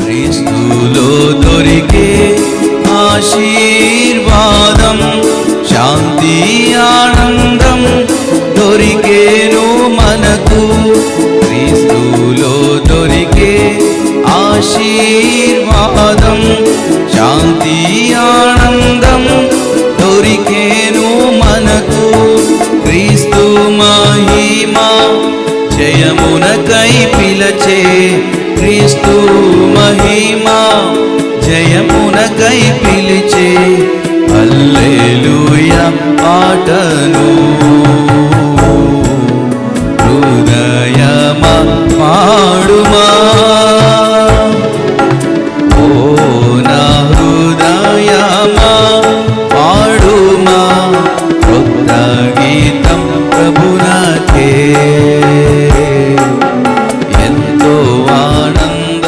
క్రీస్తులో దొరికే ఆశీర్వాదం, శాంతి ఆనందం దొరికేను మనకు. క్రీస్తులో దొరికే ఆశీర్వాదం, శాంతి ఆనందం దొరికేను మనకు. క్రీస్తు మహిమా జయమునకై పిలచే, క్రీస్తు మహిమా జయమునకై పిలిచే హల్లెలూయా పాటను.